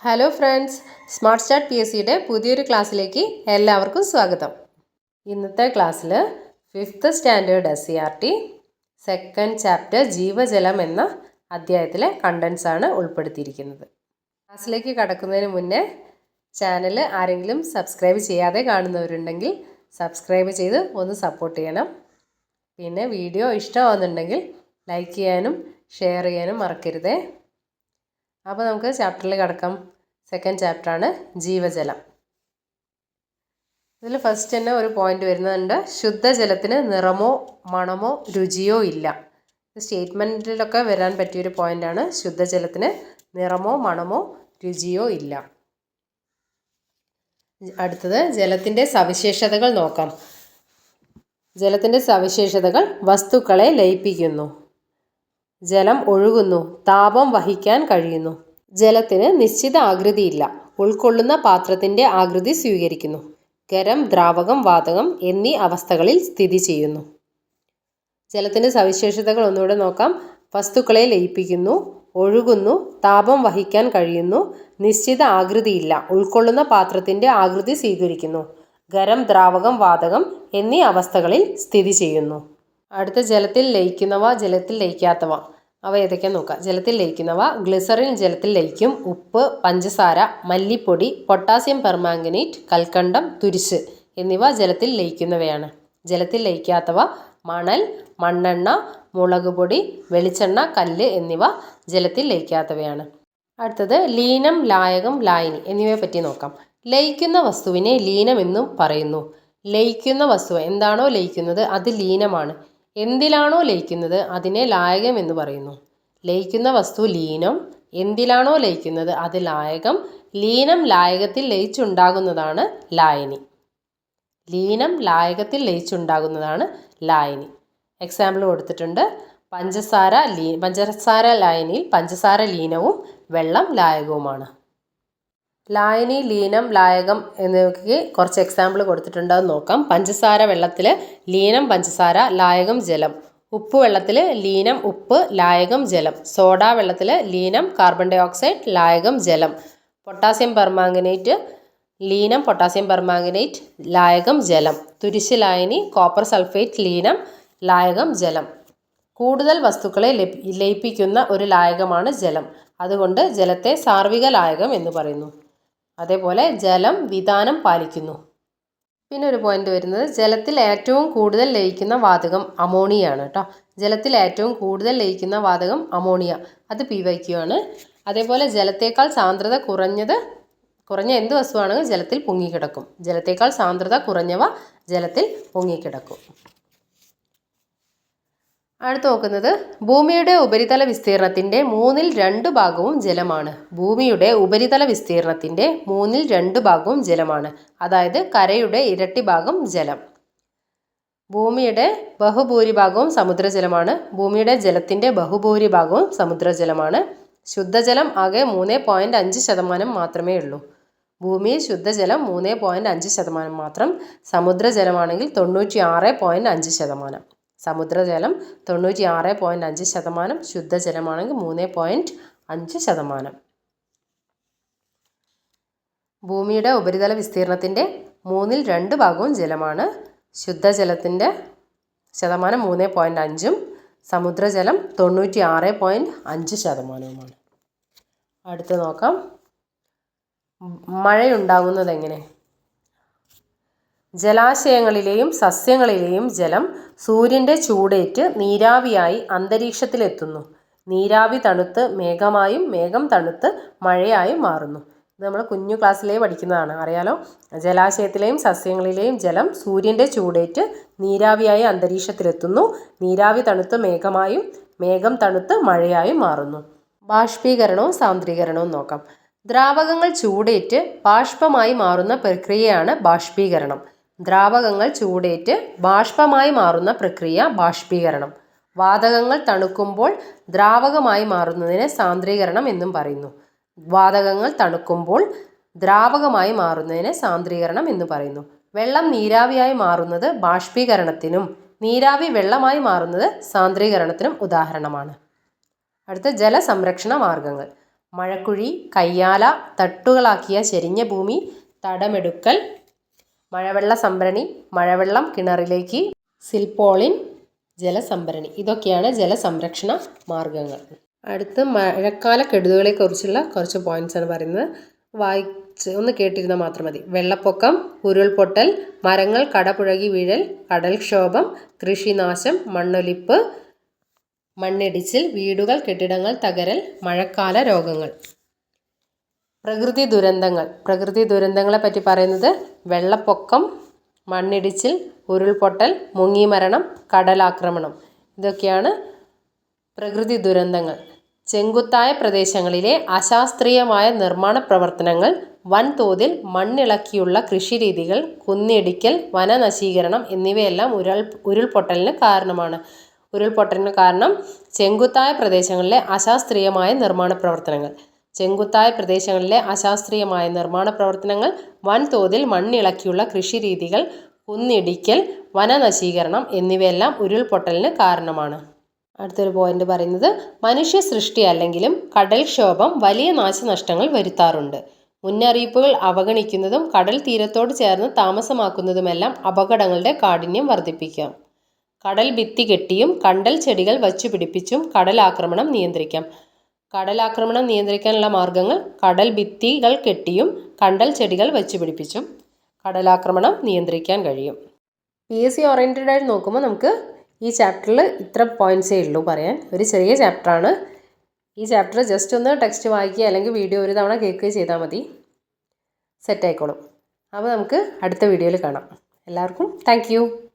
Hello friends, smart start P S സിയുടെ പുതിയൊരു ക്ലാസ്സിലേക്ക് എല്ലാവർക്കും സ്വാഗതം. ഇന്നത്തെ ക്ലാസ്സിൽ 5th standard SCERT second chapter ജീവജലം എന്ന അധ്യായത്തിലെ കണ്ടൻസ് ആണ് ഉൾപ്പെടുത്തിയിരിക്കുന്നത്. ക്ലാസ്സിലേക്ക് കടക്കുന്നതിന് മുന്നേ ചാനൽ ആരെങ്കിലും സബ്സ്ക്രൈബ് ചെയ്യാതെ കാണുന്നവരുണ്ടെങ്കിൽ സബ്സ്ക്രൈബ് ചെയ്ത് ഒന്ന് സപ്പോർട്ട് ചെയ്യണം. പിന്നെ വീഡിയോ ഇഷ്ടമാകുന്നുണ്ടെങ്കിൽ ലൈക്ക് ചെയ്യാനും ഷെയർ ചെയ്യാനും മറക്കരുതേ. അപ്പോൾ നമുക്ക് ചാപ്റ്ററിൽ കിടക്കാം. സെക്കൻഡ് ചാപ്റ്ററാണ് ജീവജലം. ഇതിൽ ഫസ്റ്റ് തന്നെ ഒരു പോയിന്റ് വരുന്നുണ്ട്, ശുദ്ധജലത്തിന് നിറമോ മണമോ രുചിയോ ഇല്ല. സ്റ്റേറ്റ്മെൻറ്റിലൊക്കെ വരാൻ പറ്റിയൊരു പോയിന്റാണ്, ശുദ്ധജലത്തിന് നിറമോ മണമോ രുചിയോ ഇല്ല. അടുത്തത് ജലത്തിൻ്റെ സവിശേഷതകൾ നോക്കാം. ജലത്തിൻ്റെ സവിശേഷതകൾ: വസ്തുക്കളെ ലയിപ്പിക്കുന്നു, ജലം ഒഴുകുന്നു, താപം വഹിക്കാൻ കഴിയുന്നു, ജലത്തിന് നിശ്ചിത ആകൃതിയില്ല, ഉൾക്കൊള്ളുന്ന പാത്രത്തിൻ്റെ ആകൃതി സ്വീകരിക്കുന്നു, ഖരം, ദ്രാവകം, വാതകം എന്നീ അവസ്ഥകളിൽ സ്ഥിതി ചെയ്യുന്നു. ജലത്തിൻ്റെ സവിശേഷതകൾ ഒന്നുകൂടെ നോക്കാം. വസ്തുക്കളെ ലയിപ്പിക്കുന്നു, ഒഴുകുന്നു, താപം വഹിക്കാൻ കഴിയുന്നു, നിശ്ചിത ആകൃതിയില്ല, ഉൾക്കൊള്ളുന്ന പാത്രത്തിൻ്റെ ആകൃതി സ്വീകരിക്കുന്നു, ഖരം, ദ്രാവകം, വാതകം എന്നീ അവസ്ഥകളിൽ സ്ഥിതി ചെയ്യുന്നു. അടുത്ത ജലത്തിൽ ലയിക്കുന്നവ, ജലത്തിൽ ലയിക്കാത്തവ. അവ ഏതൊക്കെയാണെന്ന് നോക്കാം. ജലത്തിൽ ലയിക്കുന്നവ: ഗ്ലിസറിൻ ജലത്തിൽ ലയിക്കും, ഉപ്പ്, പഞ്ചസാര, മല്ലിപ്പൊടി, പൊട്ടാസ്യം പെർമാംഗനേറ്റ്, കൽക്കണ്ടം, തുരിശ് എന്നിവ ജലത്തിൽ ലയിക്കുന്നവയാണ്. ജലത്തിൽ ലയിക്കാത്തവ: മണൽ, മണ്ണെണ്ണ, മുളക് പൊടി, വെളിച്ചെണ്ണ, കല്ല് എന്നിവ ജലത്തിൽ ലയിക്കാത്തവയാണ്. അടുത്തത് ലീനം, ലായകം, ലായനി എന്നിവയെ പറ്റി നോക്കാം. ലയിക്കുന്ന വസ്തുവിനെ ലീനം എന്നും പറയുന്നു. ലയിക്കുന്ന വസ്തു എന്താണോ ലയിക്കുന്നത് അത് ലീനമാണ്. എന്തിലാണോ ലയിക്കുന്നത് അതിനെ ലായകം എന്ന് പറയുന്നു. ലയിക്കുന്ന വസ്തു ലീനം, എന്തിലാണോ ലയിക്കുന്നത് അത് ലായകം. ലീനം ലായകത്തിൽ ലയിച്ചുണ്ടാകുന്നതാണ് ലായനി. ലീനം ലായകത്തിൽ ലയിച്ചുണ്ടാകുന്നതാണ് ലായനി. എക്സാമ്പിൾ കൊടുത്തിട്ടുണ്ട്. പഞ്ചസാര ലായനിയിൽ പഞ്ചസാര ലീനവും വെള്ളം ലായകവുമാണ്. ലായനി, ലീനം, ലായകം എന്നിവയ്ക്ക് കുറച്ച് എക്സാമ്പിൾ കൊടുത്തിട്ടുണ്ട്, അത് നോക്കാം. പഞ്ചസാര വെള്ളത്തിൽ, ലീനം പഞ്ചസാര, ലായകം ജലം. ഉപ്പ് വെള്ളത്തിൽ, ലീനം ഉപ്പ്, ലായകം ജലം. സോഡ വെള്ളത്തിൽ, ലീനം കാർബൺ ഡൈ ഓക്സൈഡ്, ലായകം ജലം. പൊട്ടാസ്യം പെർമാംഗനേറ്റ്, ലീനം പൊട്ടാസ്യം പെർമാംഗനേറ്റ്, ലായകം ജലം. തുരിശ് ലായനി, കോപ്പർ സൾഫേറ്റ് ലീനം, ലായകം ജലം. കൂടുതൽ വസ്തുക്കളെ ലയിപ്പിക്കുന്ന ഒരു ലായകമാണ് ജലം. അതുകൊണ്ട് ജലത്തെ സാർവിക ലായകം എന്ന് പറയുന്നു. അതേപോലെ ജലം വിതാനം പാലിക്കുന്നു. പിന്നെ ഒരു പോയിന്റ് വരുന്നത്, ജലത്തിൽ ഏറ്റവും കൂടുതൽ ലയിക്കുന്ന വാതകം അമോണിയാണ് കേട്ടോ. ജലത്തിൽ ഏറ്റവും കൂടുതൽ ലയിക്കുന്ന വാതകം അമോണിയ, അത് PYQ ആണ്. അതേപോലെ ജലത്തേക്കാൾ സാന്ദ്രത കുറഞ്ഞ എന്ത് വസ്തുവാണെങ്കിൽ ജലത്തിൽ പൊങ്ങിക്കിടക്കും. ജലത്തേക്കാൾ സാന്ദ്രത കുറഞ്ഞവ ജലത്തിൽ പൊങ്ങിക്കിടക്കും. അടുത്ത് നോക്കുന്നത്, ഭൂമിയുടെ ഉപരിതല വിസ്തീർണത്തിൻ്റെ 2/3 ഭാഗവും ജലമാണ്. ഭൂമിയുടെ ഉപരിതല വിസ്തീർണത്തിൻ്റെ 2/3 ജലമാണ്. അതായത് കരയുടെ ഇരട്ടി ഭാഗം ജലം. ഭൂമിയുടെ ബഹുഭൂരിഭാഗവും സമുദ്രജലമാണ്. ഭൂമിയുടെ ജലത്തിൻ്റെ ബഹുഭൂരിഭാഗവും സമുദ്രജലമാണ്. ശുദ്ധജലം ആകെ 3.5% മാത്രമേ ഉള്ളൂ. ഭൂമിയിൽ ശുദ്ധജലം 3.5% മാത്രം. സമുദ്രജലമാണെങ്കിൽ 96.5%. സമുദ്രജലം 96.5%, ശുദ്ധജലമാണെങ്കിൽ 3.5%. ഭൂമിയുടെ ഉപരിതല വിസ്തീർണത്തിൻ്റെ 2/3 ഭാഗവും ജലമാണ്. ശുദ്ധജലത്തിൻ്റെ ശതമാനം 3.5%, സമുദ്രജലം 96.5%. അടുത്ത് നോക്കാം, മഴയുണ്ടാകുന്നത് എങ്ങനെ. ജലാശയങ്ങളിലെയും സസ്യങ്ങളിലെയും ജലം സൂര്യൻ്റെ ചൂടേറ്റ് നീരാവിയായി അന്തരീക്ഷത്തിലെത്തുന്നു. നീരാവി തണുത്ത് മേഘമായും മേഘം തണുത്ത് മഴയായും മാറുന്നു. ഇത് നമ്മൾ കുഞ്ഞു ക്ലാസ്സിലേ പഠിക്കുന്നതാണ്, അറിയാലോ. ജലാശയത്തിലെയും സസ്യങ്ങളിലെയും ജലം സൂര്യൻ്റെ ചൂടേറ്റ് നീരാവിയായി അന്തരീക്ഷത്തിലെത്തുന്നു. നീരാവി തണുത്ത് മേഘമായും മേഘം തണുത്ത് മഴയായും മാറുന്നു. ബാഷ്പീകരണവും സാന്ദ്രീകരണവും നോക്കാം. ദ്രാവകങ്ങൾ ചൂടേറ്റ് ബാഷ്പമായി മാറുന്ന പ്രക്രിയയാണ് ബാഷ്പീകരണം. ദ്രാവകങ്ങൾ ചൂടേറ്റ് ബാഷ്പമായി മാറുന്ന പ്രക്രിയ ബാഷ്പീകരണം. വാതകങ്ങൾ തണുക്കുമ്പോൾ ദ്രാവകമായി മാറുന്നതിനെ സാന്ദ്രീകരണം എന്നും പറയുന്നു. വാതകങ്ങൾ തണുക്കുമ്പോൾ ദ്രാവകമായി മാറുന്നതിനെ സാന്ദ്രീകരണം എന്ന് പറയുന്നു. വെള്ളം നീരാവിയായി മാറുന്നത് ബാഷ്പീകരണത്തിനും നീരാവി വെള്ളമായി മാറുന്നത് സാന്ദ്രീകരണത്തിനും ഉദാഹരണമാണ്. അടുത്ത ജലസംരക്ഷണ മാർഗങ്ങൾ. മഴക്കുഴി, കയ്യാല, തട്ടുകളാക്കിയ ചെരിഞ്ഞ ഭൂമി, തടമെടുക്കൽ, മഴവെള്ള സംഭരണി, മഴവെള്ളം കിണറിലേക്ക്, സിൽപോളിൻ, ജലസംഭരണി. ഇതൊക്കെയാണ് ജലസംരക്ഷണ മാർഗങ്ങൾ. അടുത്ത് മഴക്കാല കെടുതികളെക്കുറിച്ചുള്ള കുറച്ച് പോയിന്റ്സാണ് പറയുന്നത്. വായിച്ച് ഒന്ന് കേട്ടിരുന്നാൽ മാത്രം മതി. വെള്ളപ്പൊക്കം, ഉരുൾപൊട്ടൽ, മരങ്ങൾ കടപുഴകി വീഴൽ, കടൽക്ഷോഭം, കൃഷിനാശം, മണ്ണൊലിപ്പ്, മണ്ണിടിച്ചിൽ, വീടുകൾ കെട്ടിടങ്ങൾ തകരൽ, മഴക്കാല രോഗങ്ങൾ. പ്രകൃതി ദുരന്തങ്ങൾ. പ്രകൃതി ദുരന്തങ്ങളെ പറ്റി പറയുന്നത് വെള്ളപ്പൊക്കം, മണ്ണിടിച്ചിൽ, ഉരുൾപൊട്ടൽ, മുങ്ങിമരണം, കടലാക്രമണം. ഇതൊക്കെയാണ് പ്രകൃതി ദുരന്തങ്ങൾ. ചെങ്കുത്തായ പ്രദേശങ്ങളിലെ അശാസ്ത്രീയമായ നിർമ്മാണ പ്രവർത്തനങ്ങൾ, വൻതോതിൽ മണ്ണിളക്കിയുള്ള കൃഷിരീതികൾ, കുന്നിടിക്കൽ, വനനശീകരണം എന്നിവയെല്ലാം ഉരുൾപൊട്ടലിന് കാരണമാണ്. ഉരുൾപൊട്ടലിന് കാരണം ചെങ്കുത്തായ പ്രദേശങ്ങളിലെ അശാസ്ത്രീയമായ നിർമ്മാണ പ്രവർത്തനങ്ങൾ. ചെങ്കുത്തായ പ്രദേശങ്ങളിലെ അശാസ്ത്രീയമായ നിർമ്മാണ പ്രവർത്തനങ്ങൾ, വൻതോതിൽ മണ്ണിളക്കിയുള്ള കൃഷിരീതികൾ, കുന്നിടിക്കൽ, വനനശീകരണം എന്നിവയെല്ലാം ഉരുൾപൊട്ടലിന് കാരണമാണ്. അടുത്തൊരു പോയിന്റ് പറയുന്നത് മനുഷ്യ സൃഷ്ടി അല്ലെങ്കിലും കടൽക്ഷോഭം വലിയ നാശനഷ്ടങ്ങൾ വരുത്താറുണ്ട്. മുന്നറിയിപ്പുകൾ അവഗണിക്കുന്നതും കടൽ തീരത്തോട് ചേർന്ന് താമസമാക്കുന്നതുമെല്ലാം അപകടങ്ങളുടെ കാഠിന്യം വർദ്ധിപ്പിക്കാം. കടൽ ഭിത്തി കെട്ടിയും കണ്ടൽ ചെടികൾ വച്ചുപിടിപ്പിച്ചും കടലാക്രമണം നിയന്ത്രിക്കാം. കടലാക്രമണം നിയന്ത്രിക്കാനുള്ള മാർഗങ്ങൾ കടൽ ഭിത്തികൾ കെട്ടിയും കണ്ടൽ ചെടികൾ വച്ചുപിടിപ്പിച്ചും കടലാക്രമണം നിയന്ത്രിക്കാൻ കഴിയും. PSC ഓറിയൻറ്റഡ് ആയിട്ട് നോക്കുമ്പോൾ നമുക്ക് ഈ ചാപ്റ്ററിൽ ഇത്ര പോയിൻറ്റ്സേ ഉള്ളൂ പറയാൻ. ഒരു ചെറിയ ചാപ്റ്ററാണ്. ഈ ചാപ്റ്റർ ജസ്റ്റ് ഒന്ന് ടെക്സ്റ്റ് വായിക്കുക അല്ലെങ്കിൽ വീഡിയോ ഒരു തവണ കേൾക്കുകയോ ചെയ്താൽ മതി, സെറ്റായിക്കോളും. അപ്പോൾ നമുക്ക് അടുത്ത വീഡിയോയിൽ കാണാം. എല്ലാവർക്കും താങ്ക് യു.